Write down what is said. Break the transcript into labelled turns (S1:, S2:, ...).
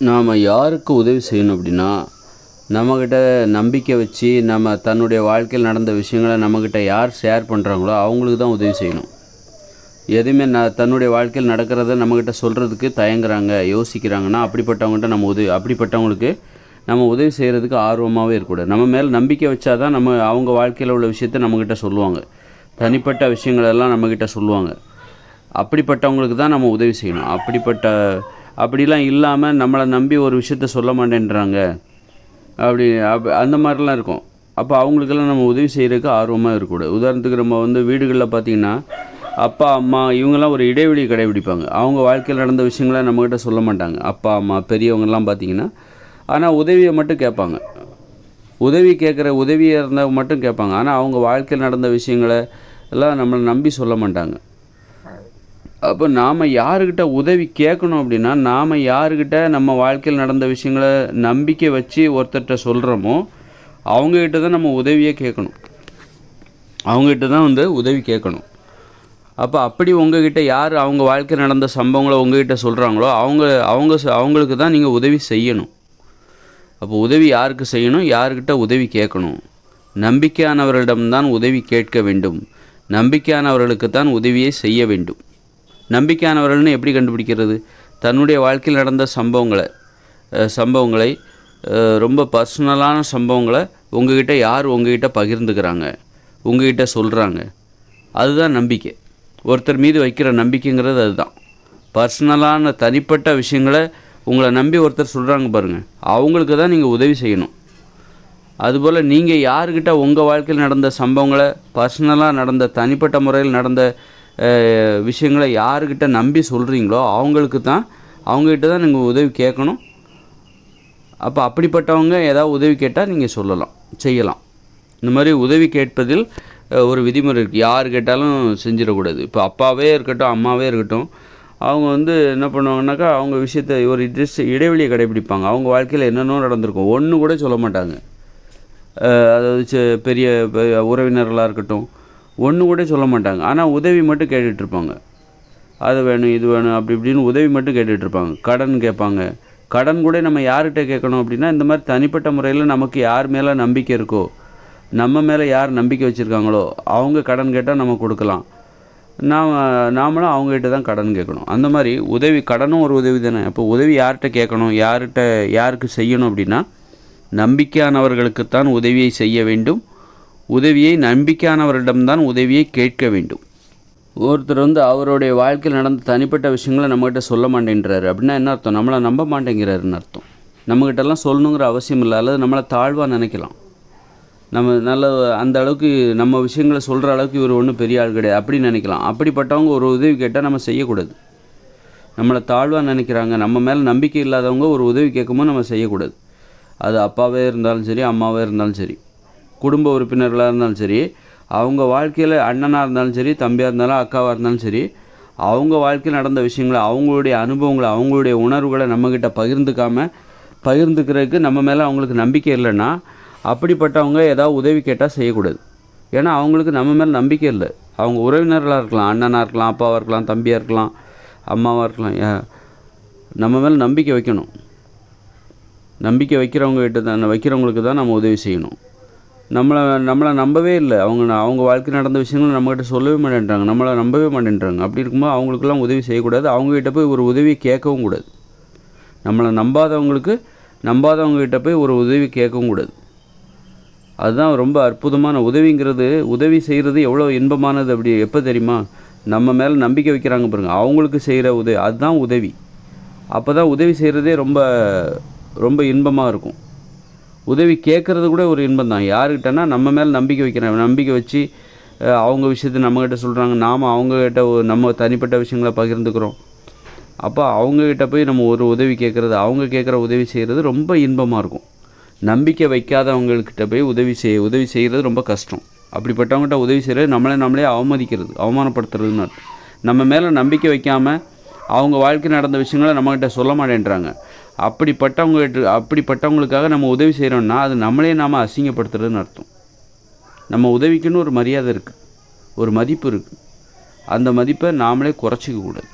S1: நாம் யாருக்கு உதவி செய்யணும் அப்படின்னா, நம்மக்கிட்ட நம்பிக்கை வச்சு நம்ம தன்னுடைய வாழ்க்கையில் நடந்த விஷயங்களை நம்மக்கிட்ட யார் ஷேர் பண்ணுறாங்களோ அவங்களுக்கு தான் உதவி செய்யணும். எதுவுமே தன்னுடைய வாழ்க்கையில் நடக்கிறத நம்மக்கிட்ட சொல்கிறதுக்கு தயங்குறாங்க, யோசிக்கிறாங்கன்னா அப்படிப்பட்டவங்ககிட்ட அப்படிப்பட்டவங்களுக்கு நம்ம உதவி செய்கிறதுக்கு ஆர்வமாகவே இருக்கக்கூடாது. நம்ம மேலே நம்பிக்கை வச்சா தான் அவங்க வாழ்க்கையில் உள்ள விஷயத்தை நம்மக்கிட்ட சொல்லுவாங்க. தனிப்பட்ட விஷயங்களெல்லாம் நம்மக்கிட்ட சொல்லுவாங்க. அப்படிப்பட்டவங்களுக்கு தான் நம்ம உதவி செய்யணும். அப்படிலாம் இல்லாமல் நம்மளை நம்பி ஒரு விஷயத்த சொல்ல மாட்டேன்றாங்க அந்த மாதிரிலாம் இருக்கும். அப்போ அவங்களுக்கெல்லாம் நம்ம உதவி செய்கிறதுக்கு ஆர்வமாக இருக்கக்கூடாது. உதாரணத்துக்கு நம்ம வீடுகளில் பார்த்திங்கன்னா, அப்பா அம்மா இவங்கெல்லாம் ஒரு இடைவெளி கடைபிடிப்பாங்க. அவங்க வாழ்க்கையில் நடந்த விஷயங்களை நம்மக்கிட்ட சொல்ல மாட்டாங்க. அப்பா அம்மா பெரியவங்கெல்லாம் பார்த்திங்கன்னா, ஆனால் உதவியை மட்டும் கேட்பாங்க. உதவியாக இருந்தால் மட்டும் கேட்பாங்க. ஆனால் அவங்க வாழ்க்கையில் நடந்த விஷயங்களை எல்லாம் நம்மளை நம்பி சொல்ல மாட்டாங்க. அப்போ நாம் யாருக்கிட்ட உதவி கேட்கணும் அப்படின்னா, நாம் யாருக்கிட்ட நம்ம வாழ்க்கையில் நடந்த விஷயங்களை நம்பிக்கை வச்சு ஒருத்தர்கிட்ட சொல்கிறோமோ அவங்கக்கிட்ட தான் நம்ம உதவியே கேட்கணும். அவங்ககிட்ட தான் உதவி கேட்கணும். அப்போ அப்படி உங்ககிட்ட யார் அவங்க வாழ்க்கையில் நடந்த சம்பவங்களை உங்ககிட்ட சொல்கிறாங்களோ அவங்களுக்கு தான் நீங்கள் உதவி செய்யணும். அப்போ உதவி யாருக்கு செய்யணும், யாருக்கிட்ட உதவி கேட்கணும்? நம்பிக்கையானவர்களிடம்தான் உதவி கேட்க வேண்டும். நம்பிக்கையானவர்களுக்கு தான் உதவியை செய்ய வேண்டும். நம்பிக்கையானவர்கள்னு எப்படி கண்டுபிடிக்கிறது? தன்னுடைய வாழ்க்கையில் நடந்த சம்பவங்களை ரொம்ப பர்சனலான சம்பவங்களை உங்ககிட்ட பகிர்ந்துக்கிறாங்க, உங்ககிட்ட சொல்கிறாங்க, அதுதான் நம்பிக்கை. ஒருத்தர் மீது வைக்கிற நம்பிக்கைங்கிறது அதுதான். பர்சனலான தனிப்பட்ட விஷயங்களை உங்களை நம்பி ஒருத்தர் சொல்கிறாங்க பாருங்கள், அவங்களுக்கு தான் நீங்கள் உதவி செய்யணும். அதுபோல் நீங்கள் யாருக்கிட்ட உங்கள் வாழ்க்கையில் நடந்த சம்பவங்களை பர்சனலாக நடந்த தனிப்பட்ட முறையில் நடந்த விஷயங்களை யாருக்கிட்ட நம்பி சொல்கிறீங்களோ அவங்ககிட்ட தான் நீங்கள் உதவி கேட்கணும். அப்போ அப்படிப்பட்டவங்க ஏதாவது உதவி கேட்டால் நீங்கள் செய்யலாம். இந்த மாதிரி உதவி கேட்பதில் ஒரு விதிமுறை இருக்குது. யார் கேட்டாலும் செஞ்சிடக்கூடாது. இப்போ அப்பாவே இருக்கட்டும், அம்மாவே இருக்கட்டும், அவங்க என்ன பண்ணுவாங்கன்னாக்கா அவங்க விஷயத்தை ஒரு இடைவெளியை கடைபிடிப்பாங்க. அவங்க வாழ்க்கையில் என்னென்னோ நடந்திருக்கும், ஒன்று கூட சொல்ல மாட்டாங்க. அதாவது பெரிய உறவினர்களாக இருக்கட்டும், ஒன்று கூட சொல்ல மாட்டாங்க. ஆனால் உதவி மட்டும் கேட்டுட்ருப்பாங்க. அது வேணும், இது வேணும், அப்படி இப்படின்னு உதவி மட்டும் கேட்டுட்ருப்பாங்க. கடன் கேட்பாங்க. கடன் கூட நம்ம யார்கிட்ட கேட்கணும் அப்படின்னா, இந்த மாதிரி தனிப்பட்ட முறையில் நமக்கு யார் மேலே நம்பிக்கை இருக்கோ, நம்ம மேலே யார் நம்பிக்கை வச்சுருக்காங்களோ அவங்க கடன் கேட்டால் நம்ம கொடுக்கலாம். நாமளும் அவங்ககிட்ட தான் கடன் கேட்கணும். அந்த மாதிரி கடனும் ஒரு உதவி தானே. அப்போ உதவி யார்கிட்ட கேட்கணும், யாருக்கு செய்யணும் அப்படின்னா, நம்பிக்கையானவர்களுக்குத்தான் உதவியை செய்ய வேண்டும். உதவியை நம்பிக்கையானவரிடம்தான் உதவியை கேட்க வேண்டும். ஒருத்தர் அவருடைய வாழ்க்கையில் நடந்த தனிப்பட்ட விஷயங்களை நம்மகிட்ட சொல்ல மாட்டேன்றாரு அப்படின்னா என்ன அர்த்தம்? நம்மளை நம்ப மாட்டேங்கிறாருன்னு அர்த்தம். நம்மகிட்டலாம் சொல்லணுங்கிற அவசியம் இல்லை, அல்லது நம்மளை தாழ்வாக நினைக்கலாம். நம்ம அந்த அளவுக்கு நம்ம விஷயங்களை சொல்கிற அளவுக்கு இவர் ஒன்றும் பெரிய ஆள் கிடையாது அப்படின்னு நினைக்கலாம். அப்படிப்பட்டவங்க ஒரு உதவி கேட்டால் நம்ம செய்யக்கூடாது. நம்மளை தாழ்வாக நினைக்கிறாங்க, நம்ம மேலே நம்பிக்கை இல்லாதவங்க ஒரு உதவி கேட்கும்போது நம்ம செய்யக்கூடாது. அது அப்பாவே இருந்தாலும் சரி, அம்மாவே இருந்தாலும் சரி, குடும்ப உறுப்பினர்களாக இருந்தாலும் சரி, அவங்க வாழ்க்கையில் அண்ணனாக இருந்தாலும் சரி, தம்பியாக இருந்தாலும் அக்காவாக இருந்தாலும் சரி, அவங்க வாழ்க்கையில் நடந்த விஷயங்களை, அவங்களுடைய அனுபவங்களை, அவங்களுடைய உணர்வுகளை நம்மக்கிட்ட பகிர்ந்துக்கிறதுக்கு நம்ம மேலே அவங்களுக்கு நம்பிக்கை இல்லைன்னா அப்படிப்பட்டவங்க ஏதாவது உதவி கேட்டால் செய்யக்கூடாது. ஏன்னா அவங்களுக்கு நம்ம மேலே நம்பிக்கை இல்லை. அவங்க உறவினர்களாக இருக்கலாம், அண்ணனாக இருக்கலாம், அப்பாவாக இருக்கலாம், தம்பியாக இருக்கலாம், அம்மாவாக இருக்கலாம். நம்ம மேலே நம்பிக்கை வைக்கணும். நம்பிக்கை வைக்கிறவங்களுக்கு தான் நம்ம உதவி செய்யணும். நம்மளை நம்பவே இல்லை. அவங்க வாழ்க்கையில் நடந்த விஷயங்கள் நம்மகிட்ட சொல்லவே மாட்டேன்றாங்க, நம்மளை நம்பவே மாட்டேன்றாங்க. அப்படி இருக்கும்போது அவங்களுக்கெல்லாம் உதவி செய்யக்கூடாது. அவங்ககிட்ட போய் ஒரு உதவி கேட்கவும் கூடாது. நம்மளை நம்பாதவங்ககிட்ட போய் ஒரு உதவி கேட்கவும் கூடாது. அதுதான் ரொம்ப அற்புதமான உதவி செய்கிறது எவ்வளோ இன்பமானது. அப்படி எப்போ தெரியுமா? நம்ம மேலே நம்பிக்கை வைக்கிறாங்க பாருங்க, அவங்களுக்கு செய்கிற அதுதான் உதவி. அப்போ தான் உதவி செய்கிறதே ரொம்ப ரொம்ப இன்பமாக இருக்கும். உதவி கேட்குறது கூட ஒரு இன்பம் தான். யாருக்கிட்டனா நம்ம மேலே நம்பிக்கை வச்சு அவங்க விஷயத்தை நம்மக்கிட்ட சொல்கிறாங்க, நாம் அவங்கக்கிட்ட நம்ம தனிப்பட்ட விஷயங்களை பகிர்ந்துக்கிறோம். அப்போ அவங்கக்கிட்ட போய் நம்ம ஒரு உதவி கேட்குறது, அவங்க கேட்குற உதவி செய்கிறது ரொம்ப இன்பமாக இருக்கும். நம்பிக்கை வைக்காதவங்கக்கிட்ட போய் உதவி செய்கிறது ரொம்ப கஷ்டம். அப்படிப்பட்டவங்ககிட்ட உதவி செய்கிறது நம்மளே அவமானப்படுத்துறதுன்னு. நம்ம மேலே நம்பிக்கை வைக்காமல் அவங்க வாழ்க்கையில் நடந்த விஷயங்களை நம்மக்கிட்ட சொல்ல மாட்டேன்றாங்க. அப்படிப்பட்டவங்களுக்காக நம்ம உதவி செய்கிறோம்னா அது நாம் அசிங்கப்படுத்துறதுன்னு அர்த்தம். நம்ம உதவிக்குன்னு ஒரு மரியாதை இருக்குது, ஒரு மதிப்பு இருக்குது. அந்த மதிப்பை நாமளே குறைச்சிக்க கூடாது.